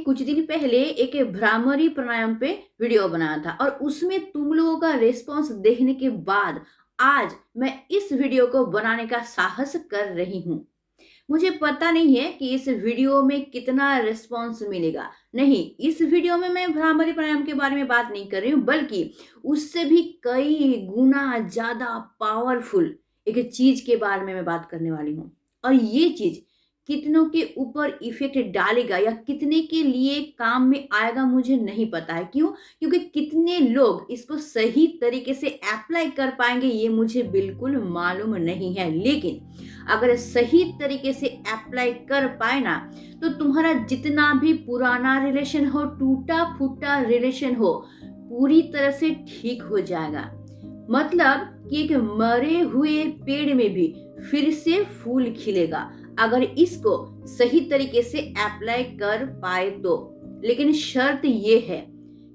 कुछ दिन पहले एक भ्रामरी प्राणायाम पे वीडियो बनाया था और उसमें तुम लोगों का रिस्पांस देखने के बाद आज मैं इस वीडियो को बनाने का साहस कर रही हूँ। मुझे पता नहीं है कि इस वीडियो में कितना रिस्पांस मिलेगा। नहीं, इस वीडियो में मैं भ्रामरी प्राणायाम के बारे में बात नहीं कर रही हूँ, बल्कि उससे भी कई गुना ज्यादा पावरफुल एक चीज के बारे में मैं बात करने वाली हूँ। और ये चीज कितनों के ऊपर इफेक्ट डालेगा या कितने के लिए काम में आएगा मुझे नहीं पता है। क्यों? क्योंकि कितने लोग इसको सही तरीके से अप्लाई कर पाएंगे ये मुझे बिल्कुल मालूम नहीं है। लेकिन अगर सही तरीके से अप्लाई कर पाए ना, तो तुम्हारा जितना भी पुराना रिलेशन हो, टूटा फूटा रिलेशन हो, पूरी तरह से ठीक हो जाएगा। मतलब कि एक मरे हुए पेड़ में भी फिर से फूल खिलेगा, अगर इसको सही तरीके से अप्लाई कर पाए तो। लेकिन शर्त ये है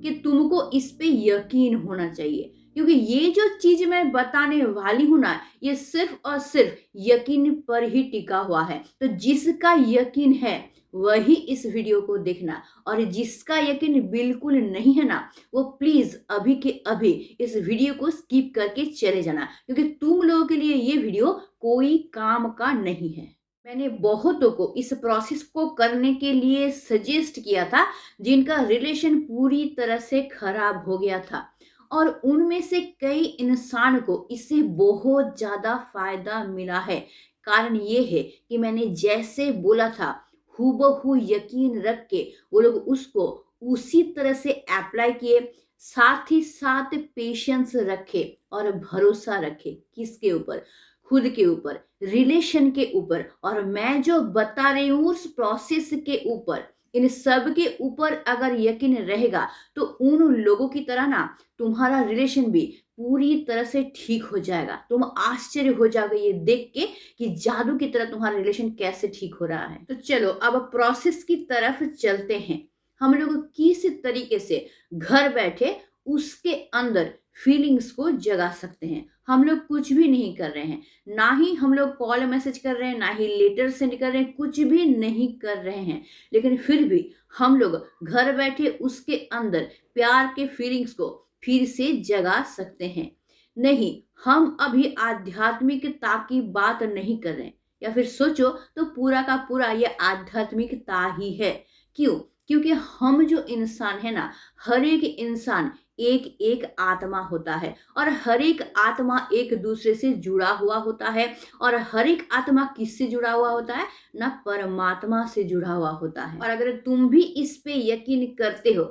कि तुमको इस पे यकीन होना चाहिए, क्योंकि ये जो चीज मैं बताने वाली हूं ना, ये सिर्फ और सिर्फ यकीन पर ही टिका हुआ है। तो जिसका यकीन है वही इस वीडियो को देखना, और जिसका यकीन बिल्कुल नहीं है ना, वो प्लीज अभी के अभी इस वीडियो को स्किप करके चले जाना, क्योंकि तुम लोगों के लिए ये वीडियो कोई काम का नहीं है। मैंने बहुतों को इस प्रोसेस को करने के लिए सजेस्ट किया था, जिनका रिलेशन पूरी तरह से खराब हो गया था, और उनमें से कई इंसान को इससे बहुत ज्यादा फायदा मिला है। कारण ये है कि मैंने जैसे बोला था, हूबहू यकीन रख के वो लोग उसको उसी तरह से अप्लाई किए, साथ ही साथ पेशेंस रखे और भरोसा रखे। किसके ऊपर? खुद के ऊपर, रिलेशन के ऊपर, और मैं जो बता रही हूँ उस प्रोसेस के ऊपर। इन सब के ऊपर अगर यकीन रहेगा तो उन लोगों की तरह ना तुम्हारा रिलेशन भी पूरी तरह से ठीक हो जाएगा। तुम आश्चर्य हो जाओगे ये देख के कि जादू की तरह तुम्हारा रिलेशन कैसे ठीक हो रहा है। तो चलो अब प्रोसेस की तरफ चलते हैं। हम लोग किस तरीके से घर बैठे उसके अंदर फीलिंग्स को जगा सकते हैं। हम लोग कुछ भी नहीं कर रहे हैं, ना ही हम लोग कॉल मैसेज कर रहे हैं, ना ही लेटर सेंड कर रहे हैं, कुछ भी नहीं कर रहे हैं, लेकिन फिर भी हम लोग घर बैठे उसके अंदर प्यार के फीलिंग्स को फिर से जगा सकते हैं। नहीं, हम अभी आध्यात्मिकता की बात नहीं कर रहे हैं, या फिर सोचो तो पूरा का पूरा ये आध्यात्मिकता ही है। क्यों? क्योंकि हम जो इंसान है ना, हर एक इंसान एक एक आत्मा होता है, और हर एक आत्मा एक दूसरे से जुड़ा हुआ होता है। और हर एक आत्मा किससे जुड़ा हुआ होता है ना? परमात्मा से जुड़ा हुआ होता है। और अगर तुम भी इस पे यकीन करते हो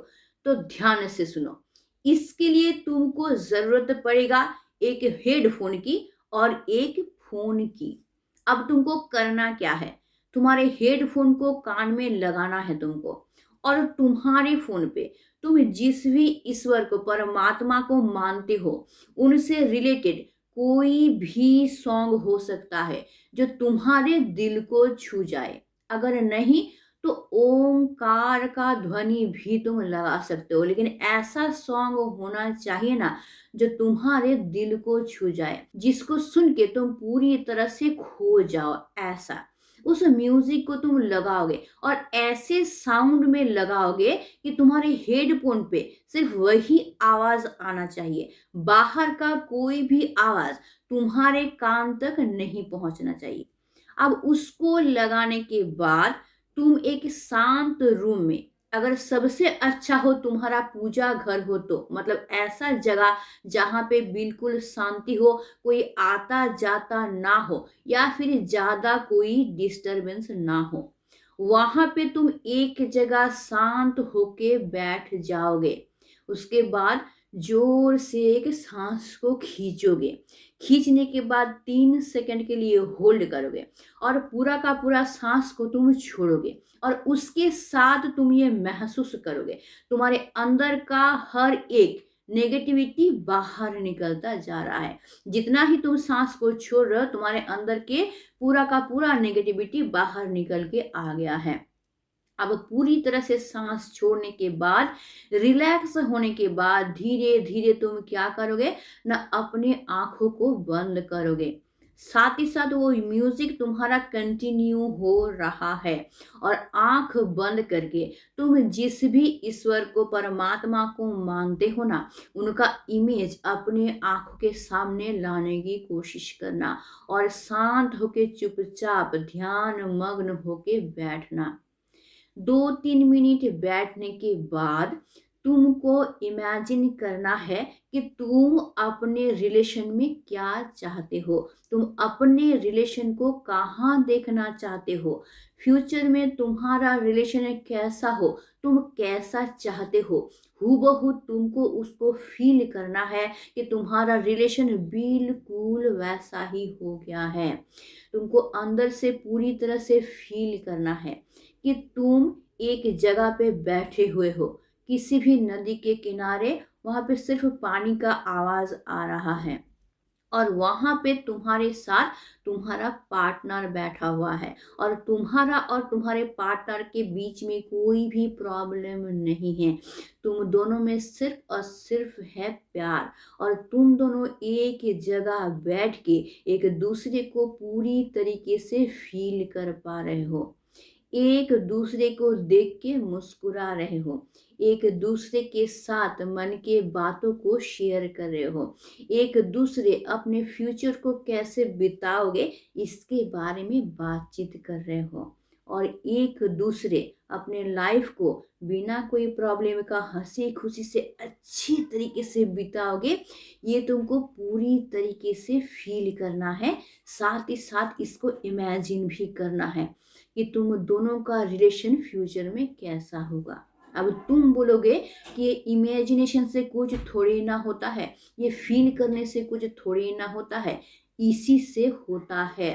तो ध्यान से सुनो। इसके लिए तुमको जरूरत पड़ेगा एक हेडफोन की और एक फोन की। अब तुमको करना क्या है? तुम्हारे हेडफोन को कान में लगाना है तुमको, और तुम्हारे फोन पे तुम जिस भी ईश्वर को, परमात्मा को मानते हो, उनसे रिलेटेड कोई भी सॉन्ग हो सकता है जो तुम्हारे दिल को छू जाए। अगर नहीं तो ओमकार का ध्वनि भी तुम लगा सकते हो, लेकिन ऐसा सॉन्ग होना चाहिए ना जो तुम्हारे दिल को छू जाए, जिसको सुन के तुम पूरी तरह से खो जाओ। ऐसा उस म्यूजिक को तुम लगाओगे, और ऐसे साउंड में लगाओगे कि तुम्हारे हेडफोन पे सिर्फ वही आवाज आना चाहिए, बाहर का कोई भी आवाज तुम्हारे कान तक नहीं पहुंचना चाहिए। अब उसको लगाने के बाद तुम एक शांत रूम में, अगर सबसे अच्छा हो तुम्हारा पूजा घर हो तो, मतलब ऐसा जगह जहां पे बिल्कुल शांति हो, कोई आता जाता ना हो, या फिर ज्यादा कोई डिस्टरबेंस ना हो, वहां पे तुम एक जगह शांत होके बैठ जाओगे। उसके बाद जोर से एक सांस को खींचोगे। खींचने के बाद 3 सेकंड के लिए होल्ड करोगे, और पूरा का पूरा सांस को तुम छोड़ोगे, और उसके साथ तुम ये महसूस करोगे तुम्हारे अंदर का हर एक नेगेटिविटी बाहर निकलता जा रहा है। जितना ही तुम सांस को छोड़ रहे हो, तुम्हारे अंदर के पूरा का पूरा नेगेटिविटी बाहर निकल के आ गया है। अब पूरी तरह से सांस छोड़ने के बाद, रिलैक्स होने के बाद, धीरे धीरे तुम क्या करोगे ना, अपने आंखों को बंद करोगे। साथ ही साथ वो म्यूजिक तुम्हारा कंटिन्यू हो रहा है और आंख बंद करके तुम जिस भी ईश्वर को, परमात्मा को मानते हो ना, उनका इमेज अपने आंखों के सामने लाने की कोशिश करना और शांत होके चुपचाप ध्यान मग्न होके बैठना। 2-3 मिनट बैठने के बाद तुमको इमेजिन करना है कि तुम अपने रिलेशन में क्या चाहते हो, तुम अपने रिलेशन को कहाँ देखना चाहते हो, फ्यूचर में तुम्हारा रिलेशन कैसा हो, तुम कैसा चाहते हो। हूबहू तुमको उसको फील करना है कि तुम्हारा रिलेशन बिल्कुल वैसा ही हो गया है। तुमको अंदर से पूरी तरह से फील करना है कि तुम एक जगह पे बैठे हुए हो, किसी भी नदी के किनारे, वहां पे सिर्फ पानी का आवाज आ रहा है और वहां पे तुम्हारे साथ तुम्हारा पार्टनर बैठा हुआ है और तुम्हारा और तुम्हारे पार्टनर के बीच में कोई भी प्रॉब्लम नहीं है। तुम दोनों में सिर्फ और सिर्फ है प्यार और तुम दोनों एक जगह बैठ के एक दूसरे को पूरी तरीके से फील कर पा रहे हो, एक दूसरे को देख के मुस्कुरा रहे हो, एक दूसरे के साथ मन के बातों को शेयर कर रहे हो, एक दूसरे अपने फ्यूचर को कैसे बिताओगे इसके बारे में बातचीत कर रहे हो और एक दूसरे अपने लाइफ को बिना कोई प्रॉब्लम का हंसी खुशी से अच्छी तरीके से बिताओगे, ये तुमको पूरी तरीके से फील करना है। साथ ही साथ इसको इमेजिन भी करना है कि तुम दोनों का रिलेशन फ्यूचर में कैसा होगा। अब तुम बोलोगे कि ये इमेजिनेशन से कुछ थोड़ी ना होता है, ये फील करने से कुछ थोड़ी ना होता है। इसी से होता है,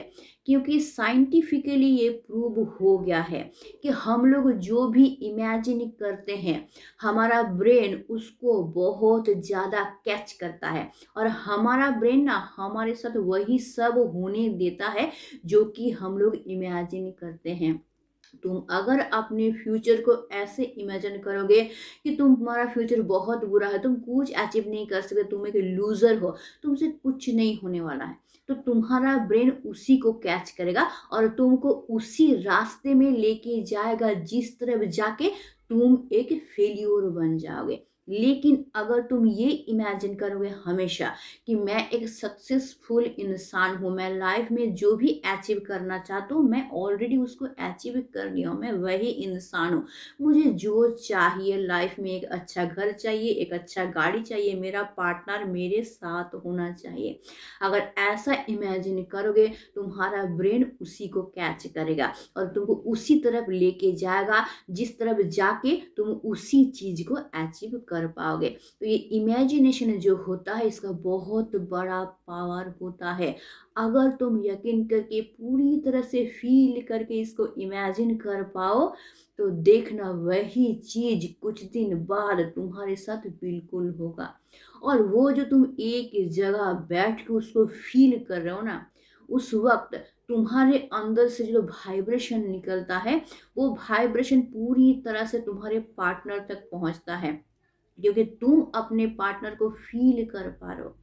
क्योंकि साइंटिफिकली ये प्रूव हो गया है कि हम लोग जो भी इमेजिन करते हैं, हमारा ब्रेन उसको बहुत ज़्यादा कैच करता है और हमारा ब्रेन ना हमारे साथ वही सब होने देता है जो कि हम लोग इमेजिन करते हैं। तुम अगर अपने फ्यूचर को ऐसे इमेजिन करोगे कि तुम्हारा फ्यूचर बहुत बुरा है, तुम कुछ अचीव नहीं कर सकते, तुम एक लूजर हो, तुमसे कुछ नहीं होने वाला है, तो तुम्हारा ब्रेन उसी को कैच करेगा और तुमको उसी रास्ते में लेके जाएगा जिस तरफ जाके तुम एक फेल्योर बन जाओगे। लेकिन अगर तुम ये इमेजिन करोगे हमेशा कि मैं एक सक्सेसफुल इंसान हूँ, मैं लाइफ में जो भी अचीव करना चाहता हूँ मैं ऑलरेडी उसको अचीव कर लिया हूँ, मैं वही इंसान हूँ, मुझे जो चाहिए लाइफ में, एक अच्छा घर चाहिए, एक अच्छा गाड़ी चाहिए, मेरा पार्टनर मेरे साथ होना चाहिए। अगर ऐसा इमेजिन करोगे तुम्हारा ब्रेन उसी को कैच करेगा और तुमको उसी तरफ लेके जाएगा जिस तरफ जाके तुम उसी चीज को अचीव कर पाओगे। तो ये इमेजिनेशन जो होता है इसका बहुत बड़ा पावर होता है। अगर तुम यकीन करके पूरी तरह से फील करके इसको इमेजिन कर पाओ तो देखना वही चीज कुछ दिन बाद तुम्हारे साथ बिल्कुल होगा। और वो जो तुम एक जगह बैठ के उसको फील कर रहे हो ना, उस वक्त तुम्हारे अंदर से जो वाइब्रेशन निकलता है वो वाइब्रेशन पूरी तरह से तुम्हारे पार्टनर तक पहुंचता है, क्योंकि तुम अपने पार्टनर को फील कर पा रहे हो,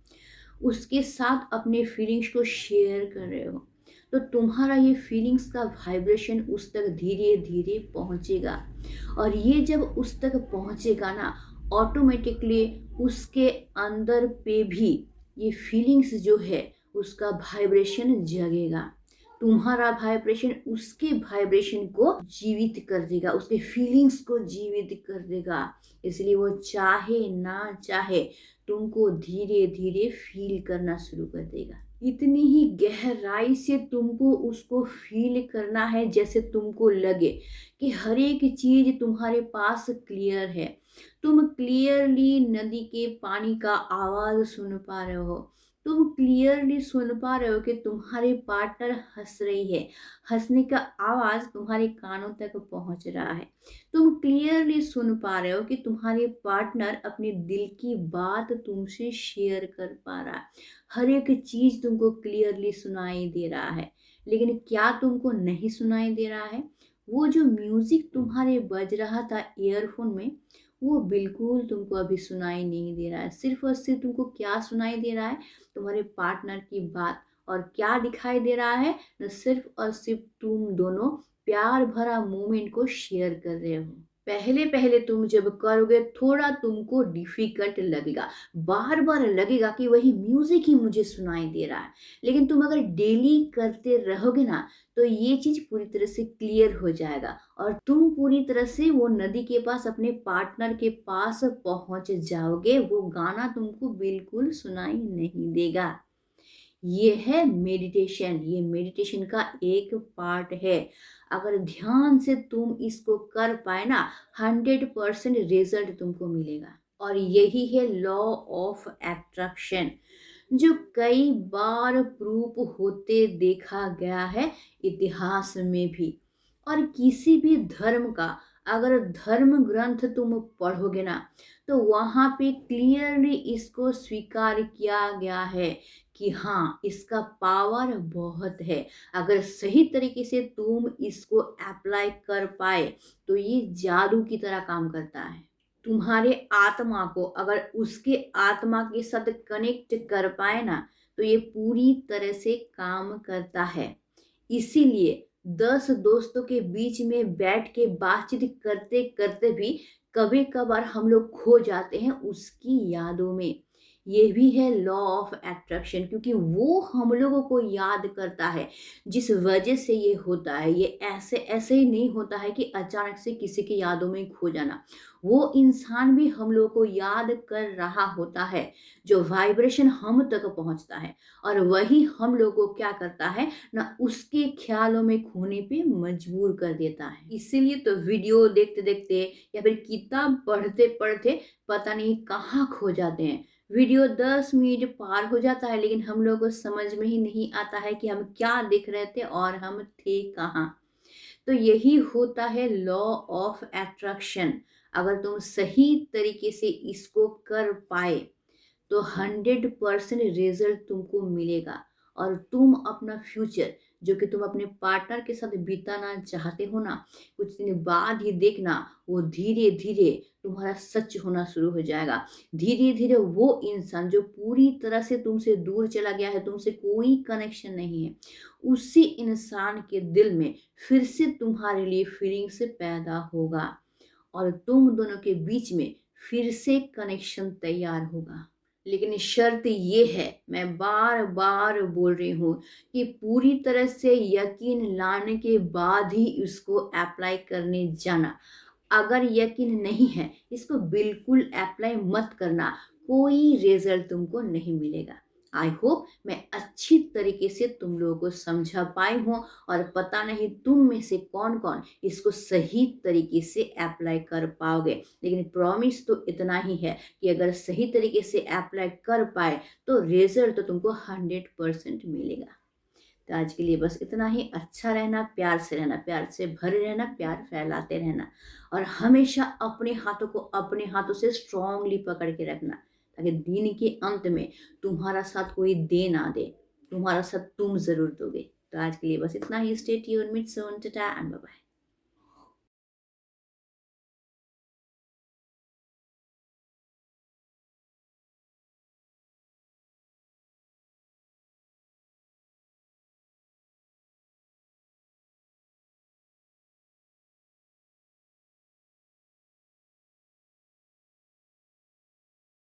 उसके साथ अपने फीलिंग्स को शेयर कर रहे हो, तो तुम्हारा ये फीलिंग्स का वाइब्रेशन उस तक धीरे धीरे पहुंचेगा और ये जब उस तक पहुंचेगा ना, ऑटोमेटिकली उसके अंदर पे भी ये फीलिंग्स जो है उसका वाइब्रेशन जगेगा, तुम्हारा वाइब्रेशन उसके वाइब्रेशन को जीवित कर देगा, उसके फीलिंग्स को जीवित कर देगा। इसलिए वो चाहे ना चाहे तुमको धीरे धीरे फील करना शुरू कर देगा। इतनी ही गहराई से तुमको उसको फील करना है जैसे तुमको लगे कि हर एक चीज तुम्हारे पास क्लियर है, तुम क्लियरली नदी के पानी का आवाज सुन पा रहे हो, तुम क्लियरली सुन पा रहे हो कि तुम्हारे पार्टनर हंस रही है, हंसने का आवाज तुम्हारे कानों तक पहुंच रहा है, तुम क्लियरली सुन पा रहे हो कि तुम्हारे पार्टनर अपने दिल की बात तुमसे शेयर कर पा रहा है, हर एक चीज तुमको क्लियरली सुनाई दे रहा है। लेकिन क्या तुमको नहीं सुनाई दे रहा है? वो जो म्यूजिक तुम्हारे बज रहा था ईयरफोन में, वो बिल्कुल तुमको अभी सुनाई नहीं दे रहा है। सिर्फ और सिर्फ तुमको क्या सुनाई दे रहा है? तुम्हारे पार्टनर की बात, और क्या दिखाई दे रहा है, न सिर्फ और सिर्फ तुम दोनों प्यार भरा मोमेंट को शेयर कर रहे हो। पहले पहले तुम जब करोगे थोड़ा तुमको डिफिकल्ट लगेगा, बार बार लगेगा कि वही म्यूजिक ही मुझे सुनाई दे रहा है, लेकिन तुम अगर डेली करते रहोगे ना तो ये चीज पूरी तरह से क्लियर हो जाएगा और तुम पूरी तरह से वो नदी के पास अपने पार्टनर के पास पहुंच जाओगे। वो गाना तुमको बिल्कुल सुनाई नहीं देगा। ये है मेडिटेशन, ये मेडिटेशन का एक पार्ट है। अगर ध्यान से तुम इसको कर पाए ना, 100% रिजल्ट तुमको मिलेगा। और यही है लॉ ऑफ अट्रैक्शन, जो कई बार प्रूफ होते देखा गया है इतिहास में भी। और किसी भी धर्म का अगर धर्म ग्रंथ तुम पढ़ोगे ना तो वहाँ पे क्लियरली इसको स्वीकार किया गया है कि हाँ, इसका पावर बहुत है। अगर सही तरीके से तुम इसको अप्लाई कर पाए तो ये जादू की तरह काम करता है। तुम्हारे आत्मा को अगर उसके आत्मा के साथ कनेक्ट कर पाए ना तो ये पूरी तरह से काम करता है। इसीलिए 10 दोस्तों के बीच में बैठ के बातचीत करते करते भी कभी कभार हम लोग खो जाते हैं उसकी यादों में। ये भी है लॉ ऑफ अट्रैक्शन, क्योंकि वो हम लोगों को याद करता है जिस वजह से ये होता है। ये ऐसे ऐसे ही नहीं होता है कि अचानक से किसी की यादों में खो जाना। वो इंसान भी हम लोगों को याद कर रहा होता है, जो वाइब्रेशन हम तक पहुंचता है, और वही हम लोगों को क्या करता है ना, उसके ख्यालों में खोने पे मजबूर कर देता है। इसीलिए तो वीडियो देखते देखते या फिर किताब पढ़ते पढ़ते पता नहीं कहाँ खो जाते हैं। वीडियो 10 मिनट पार हो जाता है लेकिन हम लोगों को समझ में ही नहीं आता है कि हम क्या देख रहे थे और हम थे कहाँ। तो यही होता है लॉ ऑफ अट्रैक्शन। अगर तुम सही तरीके से इसको कर पाए तो 100% रिजल्ट तुमको मिलेगा। और तुम अपना फ्यूचर जो कि तुम अपने पार्टनर के साथ बिताना चाहते हो ना, कुछ दिन बाद ही देखना वो धीरे धीरे तुम्हारा सच होना शुरू हो जाएगा। धीरे धीरे वो इंसान जो पूरी तरह से तुमसे दूर चला गया है, तुमसे कोई कनेक्शन नहीं है, उसी इंसान के दिल में फिर से तुम्हारे लिए फीलिंग्स पैदा होगा और तुम दोनों के बीच में फिर से कनेक्शन तैयार होगा। लेकिन शर्त ये है, मैं बार बार बोल रही हूँ, कि पूरी तरह से यकीन लाने के बाद ही इसको अप्लाई करने जाना। अगर यकीन नहीं है, इसको बिल्कुल अप्लाई मत करना, कोई रिजल्ट तुमको नहीं मिलेगा। आई होप मैं अच्छी तरीके से तुम लोगों को समझा पाई हूँ, और पता नहीं तुम में से कौन कौन इसको सही तरीके से अप्लाई कर पाओगे। लेकिन प्रॉमिस तो इतना ही है कि अगर सही तरीके से अप्लाई कर पाए तो रिजल्ट तो तुमको 100% मिलेगा। तो आज के लिए बस इतना ही। अच्छा रहना, प्यार से रहना, प्यार से भरे रहना, प्यार फैलाते रहना, और हमेशा अपने हाथों को अपने हाथों से स्ट्रांगली पकड़ के रखना, ताकि दिन के अंत में तुम्हारा साथ कोई दे ना दे, तुम्हारा साथ तुम जरूर दोगे। तो आज के लिए बस इतना ही। Stay tuned, meet soon, tata and bye bye.